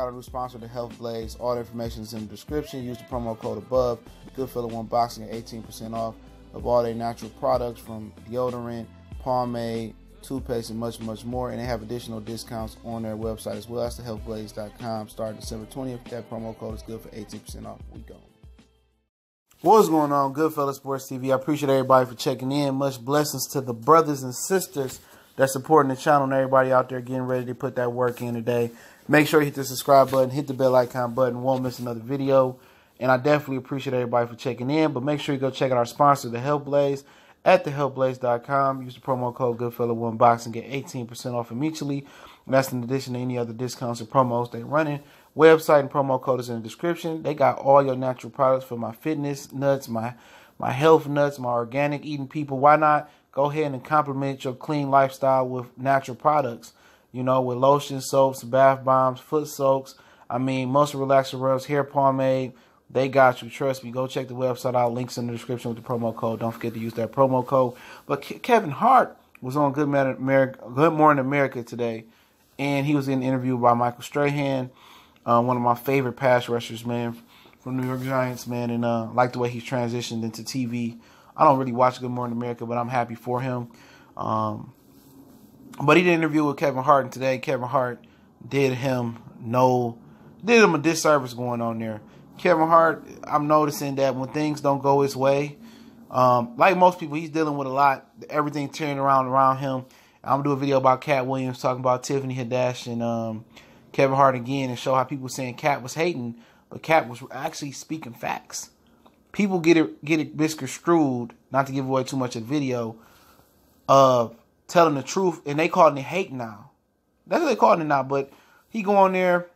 out our new sponsor, the Health Blaze. All the information is in the description. Use the promo code above. Goodfella1 Boxing at 18% off of all their natural products from deodorant, pomade, toothpaste, and much, much more. And they have additional discounts on their website as well. That's thehealthblaze.com. Starting December 20th. That promo code is good for 18% off. We go. What's going on, Goodfella Sports TV? I appreciate everybody for checking in. Much blessings to the brothers and sisters that's supporting the channel and everybody out there getting ready to put that work in today. Make sure you hit the subscribe button, hit the bell icon button. Won't miss another video. And I definitely appreciate everybody for checking in. But make sure you go check out our sponsor, The Health Blaze, at thehealthblaze.com. Use the promo code Goodfella1 Boxing, get 18% off immediately. And that's in addition to any other discounts or promos they're running. Website and promo code is in the description. They got all your natural products for my fitness nuts, my health nuts, my organic eating people. Why not go ahead and complement your clean lifestyle with natural products? You know, with lotions, soaps, bath bombs, foot soaks. I mean, muscle relaxer rubs, hair pomade. They got you. Trust me. Go check the website out. Links in the description with the promo code. Don't forget to use that promo code. But Kevin Hart was on Good Morning America today, and he was in an interview by Michael Strahan. One of my favorite pass rushers, man, from New York Giants, man, and like the way he's transitioned into TV. I don't really watch Good Morning America, but I'm happy for him. But he did an interview with Kevin Hart, and today Kevin Hart did him a disservice going on there. Kevin Hart, I'm noticing that when things don't go his way, like most people, he's dealing with a lot, everything turning around him. I'm going to do a video about Cat Williams talking about Tiffany Haddish and Kevin Hart again and show how people saying Cat was hating, but Cat was actually speaking facts. People get it misconstrued, not to give away too much of the video, of telling the truth, and they calling it hate now. That's what they calling it now, but he go on there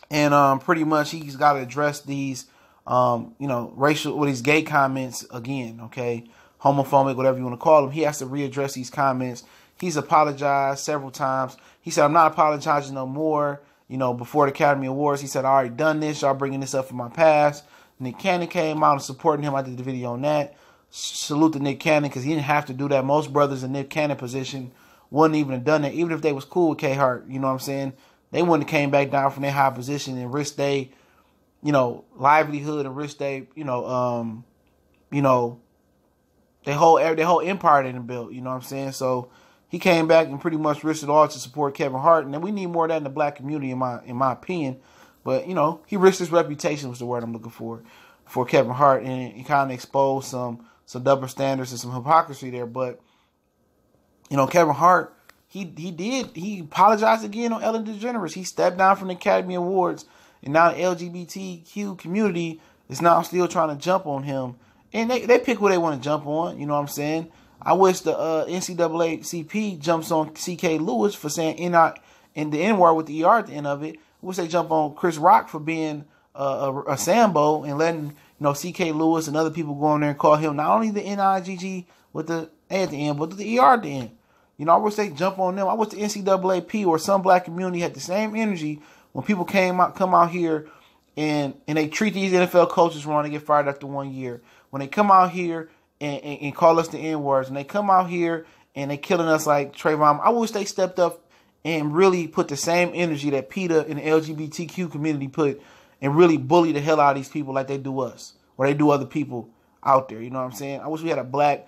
and pretty much he's got to address these, racial, these gay comments again, okay? Homophobic, whatever you want to call them. He has to readdress these comments. He's apologized several times. He said, I'm not apologizing no more. You know, before the Academy Awards, he said, I already done this. Y'all bringing this up from my past. Nick Cannon came out and supporting him. I did the video on that. Salute to Nick Cannon because he didn't have to do that. Most brothers in Nick Cannon position wouldn't even have done that. Even if they was cool with K Hart, you know what I'm saying? They wouldn't have came back down from their high position and risked their, livelihood and risked their, their whole empire they done built. You know what I'm saying? So he came back and pretty much risked it all to support Kevin Hart. And we need more of that in the black community, in my opinion. But, he risked his reputation was the word I'm looking for Kevin Hart. And he kind of exposed some double standards and some hypocrisy there. But, Kevin Hart, he apologized again on Ellen DeGeneres. He stepped down from the Academy Awards. And now the LGBTQ community is now still trying to jump on him. And they pick who they want to jump on. You know what I'm saying? I wish the NCAACP jumps on C.K. Lewis for saying in the N-word with the ER at the end of it. I wish they jump on Chris Rock for being a Sambo and letting C.K. Lewis and other people go on there and call him not only the N-I-G-G with the A at the end, but the ER at the end. I wish they jump on them. I wish the NCAAP or some black community had the same energy when people come out here and they treat these NFL coaches wrong. They get fired after 1 year. When they come out here and call us the N-words, and they come out here and they killing us like Trayvon, I wish they stepped up and really put the same energy that PETA and the LGBTQ community put and really bully the hell out of these people like they do us or they do other people out there. You know what I'm saying? I wish we had a black,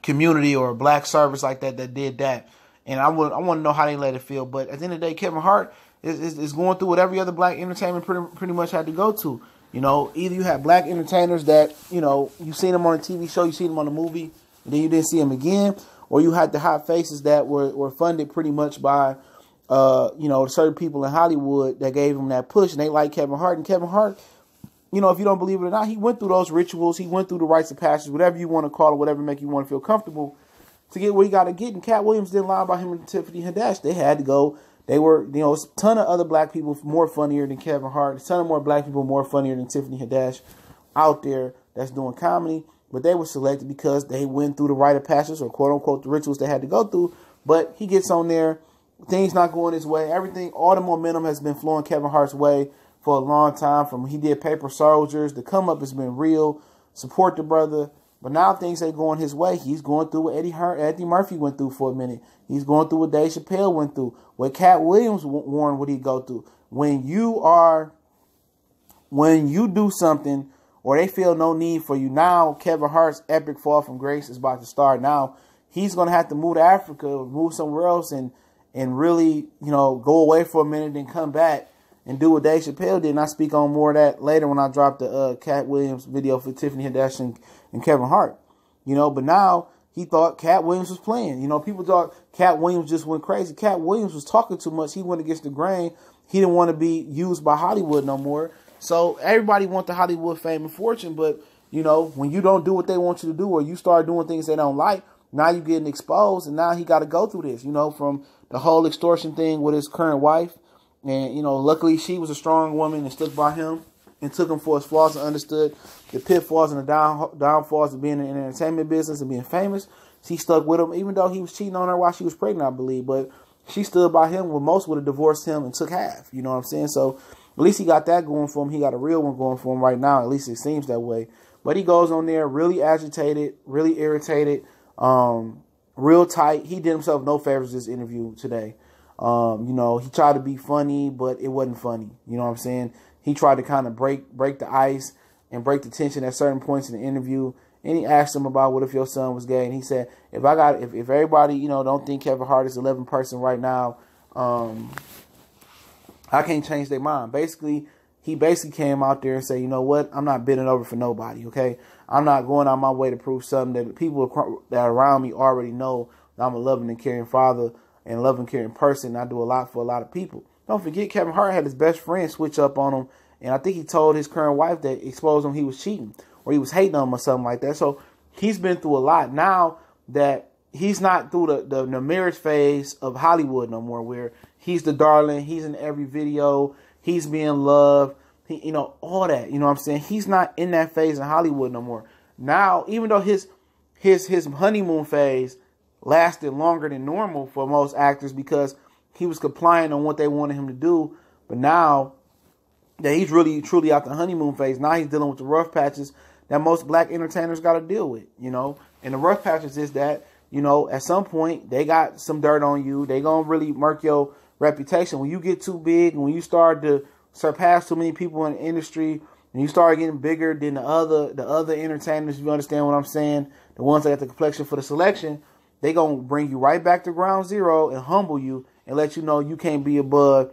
community or a black service like that did that. And I want to know how they let it feel. But at the end of the day, Kevin Hart is going through what every other black entertainment pretty much had to go to. Either you have black entertainers that, you seen them on a TV show, you seen them on a movie, and then you didn't see them again, or you had the hot faces that were funded pretty much by, certain people in Hollywood that gave them that push, and they like Kevin Hart. And Kevin Hart, if you don't believe it or not, he went through those rituals, he went through the rites of passage, whatever you want to call it, whatever make you want to feel comfortable to get where you got to get. And Cat Williams didn't lie about him and Tiffany Haddish. They had to go. They were, a ton of other black people more funnier than Kevin Hart. A ton of more black people more funnier than Tiffany Haddish out there that's doing comedy. But they were selected because they went through the rite of passage or quote unquote the rituals they had to go through. But he gets on there. Things not going his way. Everything, all the momentum has been flowing Kevin Hart's way for a long time. From he did Paper Soldiers. The come up has been real. Support the brother. But now things ain't going his way. He's going through what Eddie Murphy went through for a minute. He's going through what Dave Chappelle went through. What Cat Williams warned would he go through. When you do something or they feel no need for you, now Kevin Hart's epic fall from grace is about to start. Now he's going to have to move to Africa or move somewhere else and really, go away for a minute and come back and do what Dave Chappelle did. And I speak on more of that later when I drop the Cat Williams video for Tiffany Haddish and Kevin Hart. But now he thought Cat Williams was playing. People thought Cat Williams just went crazy. Cat Williams was talking too much. He went against the grain. He didn't want to be used by Hollywood no more. So everybody wants the Hollywood fame and fortune. But, when you don't do what they want you to do or you start doing things they don't like, now you're getting exposed. And now he got to go through this, from the whole extortion thing with his current wife. And, luckily she was a strong woman and stood by him and took him for his flaws and understood the pitfalls and the downfalls of being in the entertainment business and being famous. She stuck with him, even though he was cheating on her while she was pregnant, I believe. But she stood by him when most would have divorced him and took half. You know what I'm saying? So at least he got that going for him. He got a real one going for him right now. At least it seems that way. But he goes on there really agitated, really irritated, real tight. He did himself no favors this interview today. He tried to be funny, but it wasn't funny. You know what I'm saying? He tried to kind of break the ice and break the tension at certain points in the interview. And he asked him about what if your son was gay. And he said, if everybody, don't think Kevin Hart is an 11 person right now, I can't change their mind. He basically came out there and said, you know what? I'm not bending over for nobody, okay? I'm not going out my way to prove something that people that are around me already know that I'm a loving and caring father and a loving, caring person. I do a lot for a lot of people. Don't forget, Kevin Hart had his best friend switch up on him. And I think he told his current wife that exposed him he was cheating or he was hating on him or something like that. So he's been through a lot. Now that he's not through the marriage phase of Hollywood no more, where he's the darling, he's in every video, he's being loved, all that. You know what I'm saying? He's not in that phase in Hollywood no more. Now, even though his honeymoon phase lasted longer than normal for most actors because he was complying on what they wanted him to do, but now that he's really truly out the honeymoon phase, now he's dealing with the rough patches that most black entertainers got to deal with, And the rough patches is that, at some point they got some dirt on you. They gonna really murk your reputation. When you get too big and when you start to surpass too many people in the industry and you start getting bigger than the other entertainers, if you understand what I'm saying, the ones that got the complexion for the selection, they gonna bring you right back to ground zero and humble you and let you know you can't be above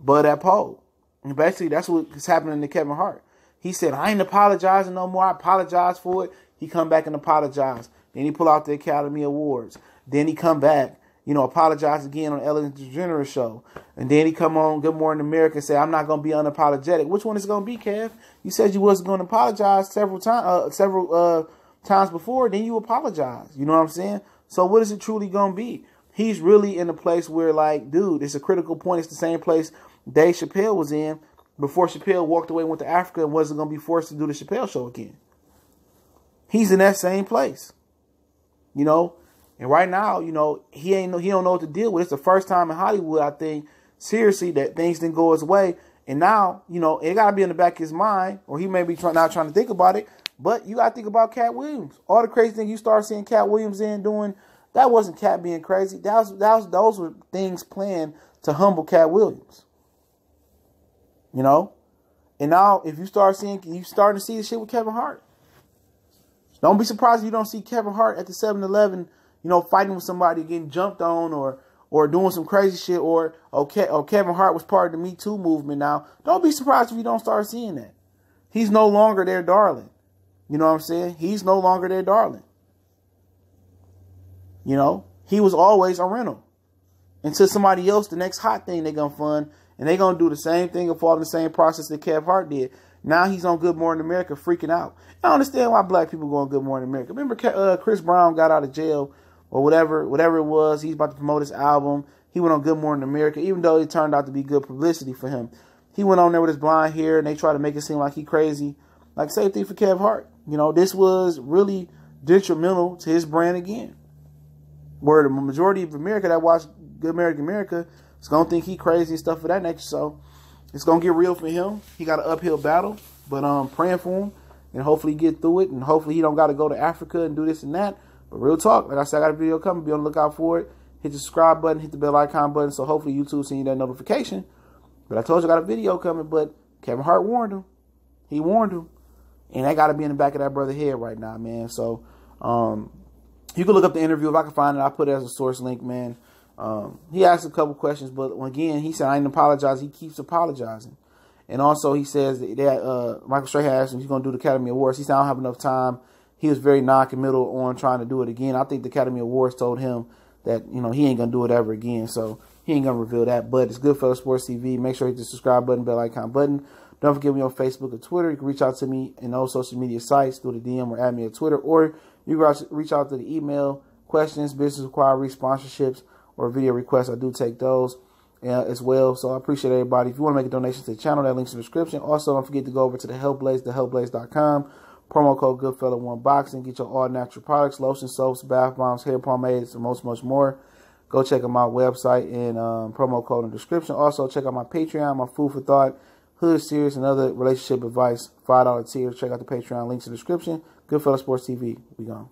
that pole. And basically that's what's happening to Kevin Hart. He said, I ain't apologizing no more. I apologize for it. He come back and apologize. Then he pull out the Academy Awards. Then he come back, apologize again on Ellen DeGeneres show. And then he come on Good Morning America and say, I'm not going to be unapologetic. Which one is it going to be, Kev? You said you wasn't going to apologize several times before. Then you apologize. You know what I'm saying? So what is it truly going to be? He's really in a place where, dude, it's a critical point. It's the same place Dave Chappelle was in before Chappelle walked away and went to Africa and wasn't going to be forced to do the Chappelle show again. He's in that same place, And right now, he don't know what to deal with. It's the first time in Hollywood, I think, seriously, that things didn't go his way. And now, it got to be in the back of his mind, or he may be not trying to think about it. But you got to think about Cat Williams. All the crazy things you start seeing Cat Williams doing, that wasn't Cat being crazy. Those were things planned to humble Cat Williams. And now if you starting to see the shit with Kevin Hart. Don't be surprised if you don't see Kevin Hart at the 7-Eleven, fighting with somebody, getting jumped on or doing some crazy shit, or Kevin Hart was part of the Me Too movement now. Don't be surprised if you don't start seeing that. He's no longer their darling. You know what I'm saying? He's no longer their darling. He was always a rental. Until somebody else, the next hot thing they're going to fund, and they're going to do the same thing and follow the same process that Kev Hart did. Now he's on Good Morning America freaking out. I don't understand why black people go on Good Morning America. Remember Chris Brown got out of jail or whatever it was. He's about to promote his album. He went on Good Morning America, even though it turned out to be good publicity for him. He went on there with his blonde hair, and they tried to make it seem like he crazy. Same thing for Kev Hart. This was really detrimental to his brand again. Where the majority of America that watched Good American America is going to think he crazy and stuff of that nature. So it's going to get real for him. He got an uphill battle, but praying for him. and hopefully get through it, and hopefully he don't got to go to Africa and do this and that. But real talk, like I said, I got a video coming. Be on the lookout for it. Hit the subscribe button, hit the bell icon button, so hopefully YouTube send you that notification. But I told you I got a video coming, but Kevin Hart warned him. He warned him. And that got to be in the back of that brother's head right now, man. So you can look up the interview. If I can find it, I'll put it as a source link, man. He asked a couple questions, but again, he said, I didn't apologize. He keeps apologizing. And also, he says that Michael Strahan asked him if he's going to do the Academy Awards. He said, I don't have enough time. He was very non-committal on trying to do it again. I think the Academy Awards told him that, you know, he ain't going to do it ever again. So he ain't going to reveal that. But it's Goodfellas Sports TV. Make sure you hit the subscribe button, bell icon button. Don't forget me on Facebook or Twitter. You can reach out to me in those social media sites through the DM or add me at Twitter. Or you can reach out to the email, questions, business inquiries, sponsorships, or video requests. I do take those as well. So I appreciate everybody. If you want to make a donation to the channel, that link's in the description. Also, don't forget to go over to the Helpblaze, thehelpblaze.com. Promo code Goodfella1Boxing. Get your all-natural products, lotions, soaps, bath bombs, hair pomades, and much more. Go check out my website and promo code in the description. Also, check out my Patreon, my Food for Thought, Hood Series, and other relationship advice, $5 tiers. Check out the Patreon links in the description. Goodfellas Sports TV. We gone.